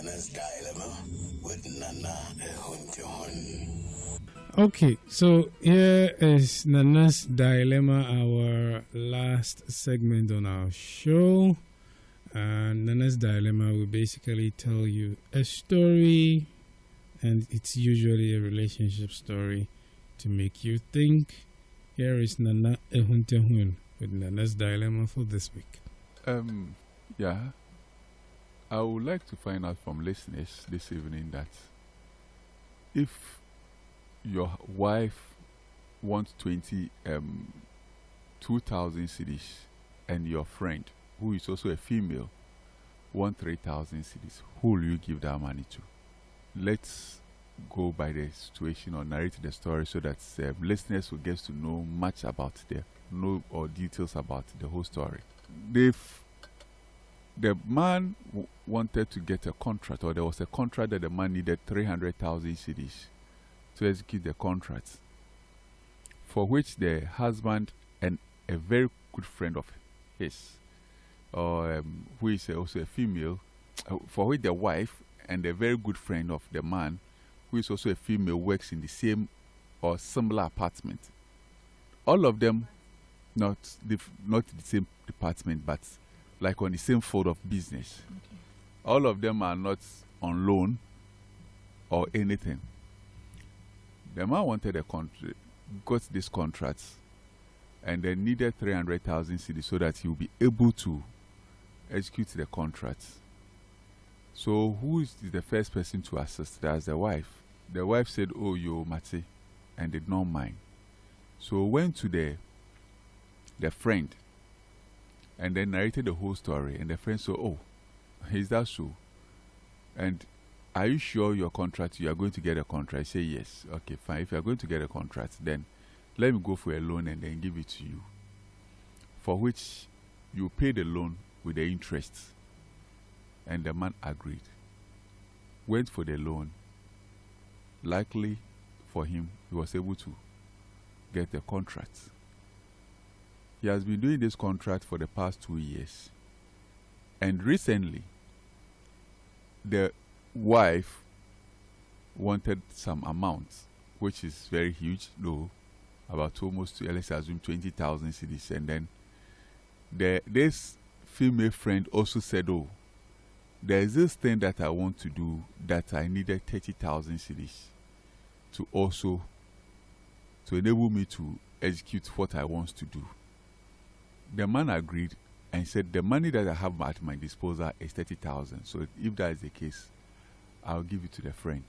Nana's Dilemma with Nana Ehunjahun. Okay, so here is Nana's Dilemma, our last segment on our show. And Nana's Dilemma will basically tell you a story, and it's usually a relationship story to make you think. Here is Nana Ehuntehun with Nana's Dilemma for this week. Yeah. I would like to find out from listeners this evening that if your wife wants 2,000 cedis and your friend, who is also a female, wants 3,000 cedis, who will you give that money to? Let's go by the situation or narrate the story so that listeners will get to know much about or details about the whole story. The man wanted to get a contract, or there was a contract that the man needed 300,000 cedis to execute the contract, for which the husband and a very good friend of his, who is also a female, for which the wife and a very good friend of the man, who is also a female, works in the same or similar apartment. All of them, not the same department, but like on the same fold of business. Okay. All of them are not on loan or anything. The man wanted a contract, got this contract, and then needed 300,000 cedis so that he will be able to execute the contract. So who is the first person to assist? That's the wife. The wife said, "Oh, you Mate," and did not mind. So went to the friend and then narrated the whole story. And the friend said, "Oh, is that so? And are you sure you are going to get a contract?" I say, "Yes." "Okay, fine. If you are going to get a contract, then let me go for a loan and then give it to you, for which you pay the loan with the interest." And the man agreed. Went for the loan. Luckily for him, he was able to get the contract. He has been doing this contract for the past 2 years. And recently, the wife wanted some amount, which is very huge, though, about almost, let's assume, 20,000 cedis. And then this female friend also said, "Oh, there's this thing that I want to do that I needed 30,000 cedis to enable me to execute what I want to do." The man agreed and said, "The money that I have at my disposal is 30,000. So if that is the case, I'll give it to the friend.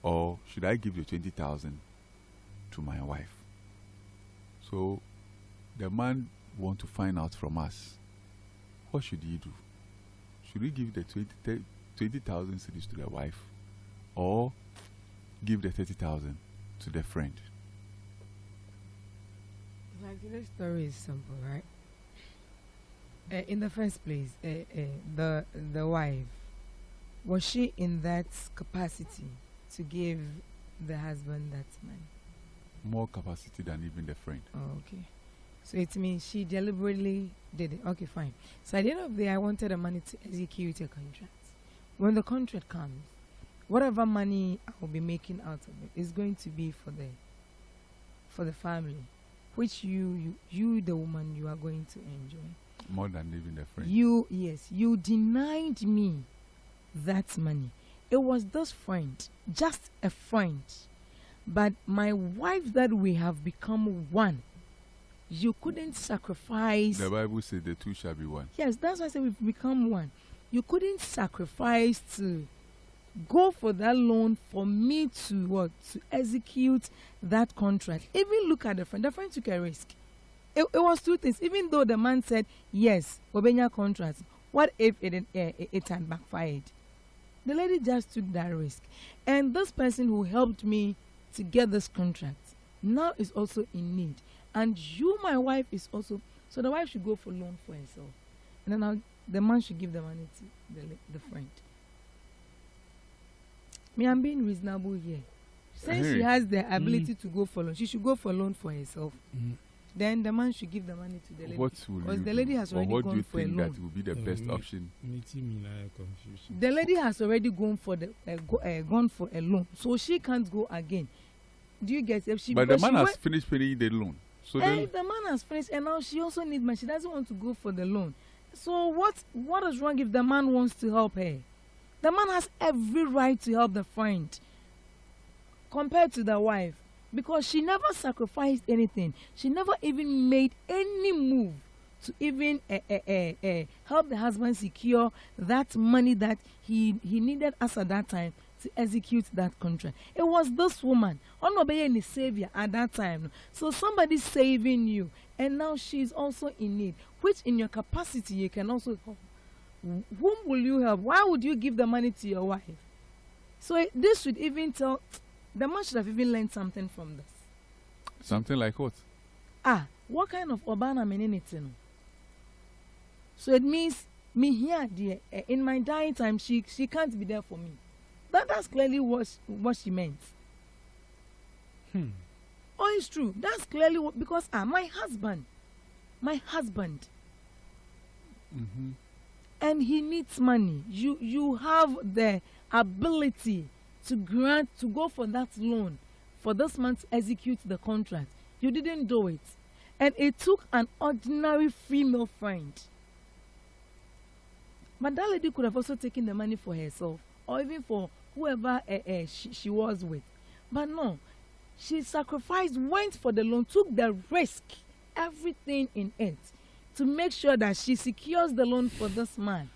Or should I give the 20,000 to my wife?" So the man wants to find out from us, what should he do? Should we give the 20,000 cedis to the wife, or give the 30,000 to the friend? Like, the story is simple, right? In the first place, the wife, was she in that capacity to give the husband that money? More capacity than even the friend. Oh, okay. So it means she deliberately did it. Okay, fine. So at the end of the day, I wanted the money to execute a contract. When the contract comes, whatever money I will be making out of it is going to be for the family, which you the woman, you are going to enjoy. More than even the friend. You denied me that money. It was this friend, just a friend. But my wife, that we have become one. You couldn't sacrifice. The Bible says the two shall be one. Yes, that's why I say we've become one. You couldn't sacrifice to go for that loan for me to execute that contract. Even look at the friend. The friend took a risk. It was two things. Even though the man said, "Yes, Obenya contract," what if it had backfired? The lady just took that risk. And this person who helped me to get this contract now is also in need. And you, my wife, is also. So the wife should go for loan for herself. And then the man should give the money to the friend. Me, I'm being reasonable here. Since she has the ability to go for loan, she should go for loan for herself. then the man should give the money to the lady. What will Because you the do? lady has Or already what do gone you for a think loan. that will be the best option? Meeting me like confusion. The lady has already gone for gone for a loan, so she can't go again. Do you get it? But the because man she has went- finished paying the loan. So and then, the man has finished, and now she also needs money. She doesn't want to go for the loan. So what is wrong if the man wants to help her? The man has every right to help the friend compared to the wife, because she never sacrificed anything. She never even made any move to even help the husband secure that money that he needed us at that time to execute that contract. It was this woman, any savior at that time. So somebody saving you, and now she's also in need, which in your capacity you can also help. Whom will you help? Why would you give the money to your wife? So this should even tell, the man should have even learned something from this. something like what? What kind of urbana meninity? So it means me here, dear, in my dying time, she can't be there for me. That's clearly what she meant. Oh, it's true. That's clearly what, because my husband, Mm-hmm. and he needs money. You have the ability to go for that loan for this man to execute the contract. You didn't do it, and it took an ordinary female friend. But that lady could have also taken the money for herself, or even for whoever she was with. But no, she sacrificed, went for the loan, took the risk, everything in it, to make sure that she secures the loan for this man.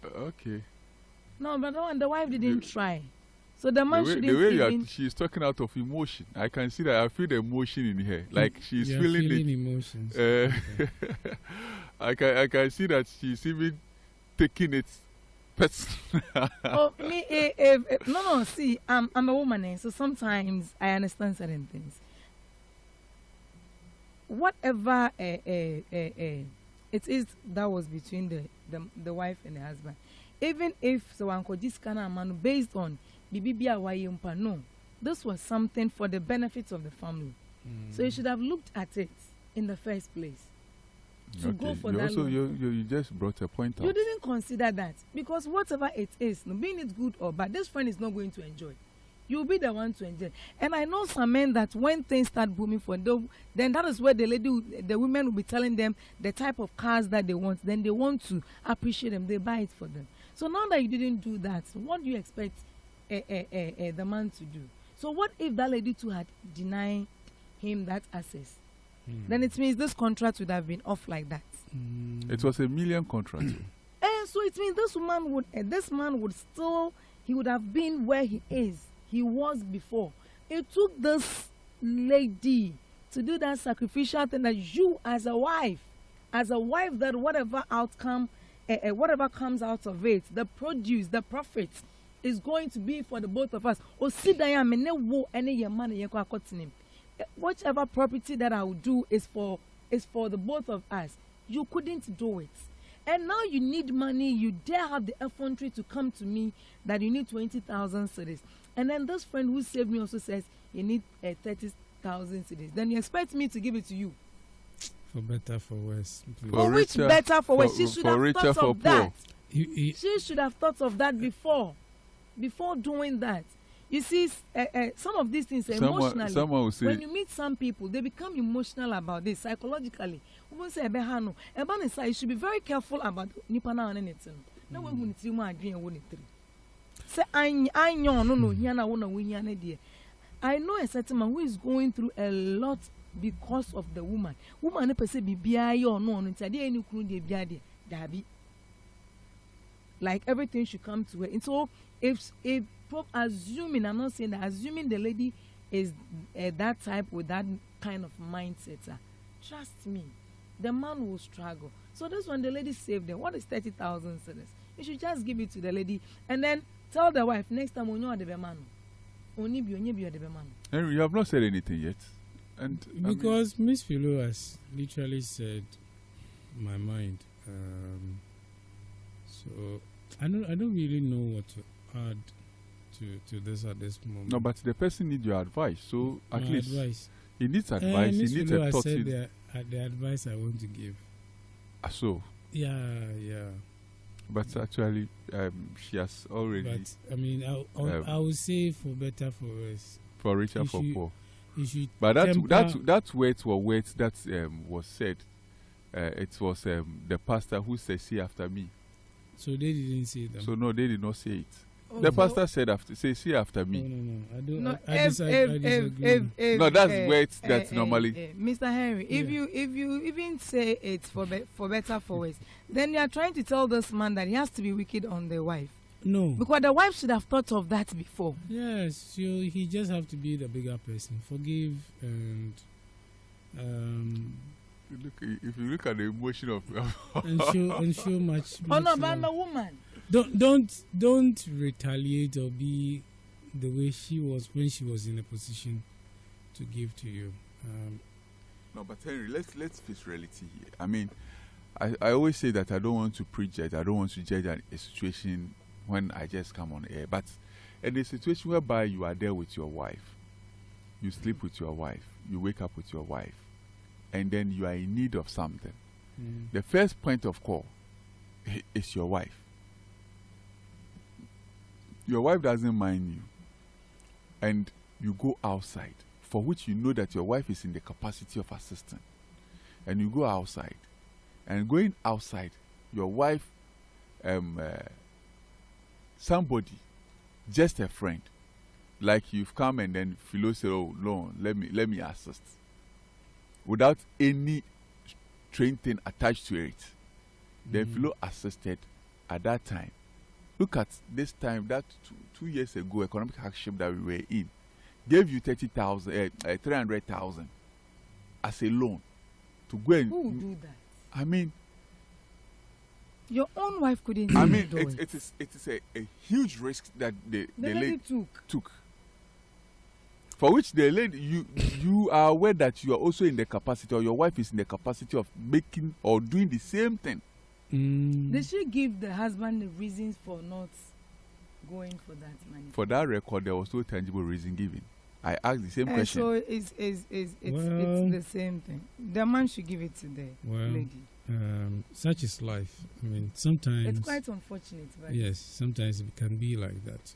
Okay. No, but the wife didn't try. So the man shouldn't the way even... she's talking out of emotion, I can see that. I feel the emotion in her, like she's You're feeling it. emotions. I can see that she's even taking it personal. Oh, me, no, see, I'm a woman, so sometimes I understand certain things. Whatever it is that was between the wife and the husband, even if so uncle this kind of man based on BBBA no, this was something for the benefit of the family. So you should have looked at it in the first place. To go for that loan. You just brought a point out. You didn't consider that, because whatever it is, no, being it good or bad, this friend is not going to enjoy. You'll be the one to enjoy. And I know some men that when things start booming for them, then that is where the women will be telling them the type of cars that they want. Then they want to appreciate them. They buy it for them. So now that you didn't do that, what do you expect the man to do? So what if that lady too had denied him that access? Then it means this contract would have been off like that. It was a million contract. And so it means this man would still, he would have been where he was before. It took this lady to do that sacrificial thing, that you as a wife, that whatever outcome, whatever comes out of it, the produce, the profit is going to be for the both of us. Whichever property that I will do is for the both of us. You couldn't do it, and now you need money. You dare have the effrontery to come to me that you need 20,000 cedis, and then this friend who saved me also says you need 30,000 cedis. Then you expect me to give it to you? For better, for worse. For which better, for worse? She should have thought of that. She should have thought of that before doing that. You see, some of these things emotionally, someone will say, when you meet some people, they become emotional about this psychologically. Say, you should be very careful about nipa na anything. No one will tell you agree and won't say I know no here na wona we here na there. I know a certain man who is going through a lot because of the woman. Woman ne pese bibia ye ono no ntia dey any kunu dey bia dey dabi. Like everything should come to her. And so if assuming, I'm not saying that, assuming the lady is that type with that kind of mindset, trust me, the man will struggle. So this one, the lady saved them. What is 30,000 cedis? You should just give it to the lady and then tell the wife next time when you are the man. Only be the man. Henry, you have not said anything yet, and because Miss Philo has literally said my mind. So I don't really know what to add to this at this moment. No, but the person needs your advice. So at least advice. He needs advice. He Miss needs Philo a has thought. said the advice I want to give. So, Yeah. but actually, she has already But I mean, I would say for better, for worse. for richer, you for should- poor. You should But temper- that words were words that was said. It was the pastor who said, "See after me." So they didn't say them. So no, they did not say it. Oh, The so- pastor said, "See after me." No. I don't. No, I disagree. No, that's words that normally- Mr. Henry, if Yeah. you even say it's for better for worse, then you are trying to tell this man that he has to be wicked on the wife, No. because the wife should have thought of that before. Yes. So he just have to be the bigger person. Forgive and If you look at the emotion of and show much. Oh no, much but I'm a love. woman. Don't retaliate or be the way she was when she was in a position to give to you. No, but Henry, let's face reality here. I mean, I always say that I don't want to prejudge. I don't want to judge a situation when I just come on air. But in a situation whereby you are there with your wife, you sleep with your wife, you wake up with your wife, and then you are in need of something, the first point of call is your wife. Your wife doesn't mind you, and you go outside, for which you know that your wife is in the capacity of assistant, and you go outside, and going outside, your wife, somebody, just a friend, like you've come and then Philo said, "Oh no, let me assist," without any train thing attached to it. Then Philo assisted at that time. Look at this time, that 2 years ago, economic hardship that we were in, gave you 300,000 as a loan to go and. Who would do that? I mean, Your own wife couldn't. I mean, do it is a huge risk that the lady took. For which the lady, you are aware that you are also in the capacity, or your wife is in the capacity of making or doing the same thing. Did she give the husband the reasons for not going for that money? For that record, there was no tangible reason given. I asked the same question. So it's the same thing. The man should give it to the lady. Such is life. I mean, sometimes It's quite unfortunate, but yes, sometimes it can be like that.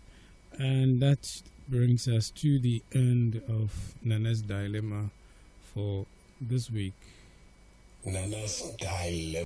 And that brings us to the end of Nana's Dilemma for this week. Nana's Dilemma.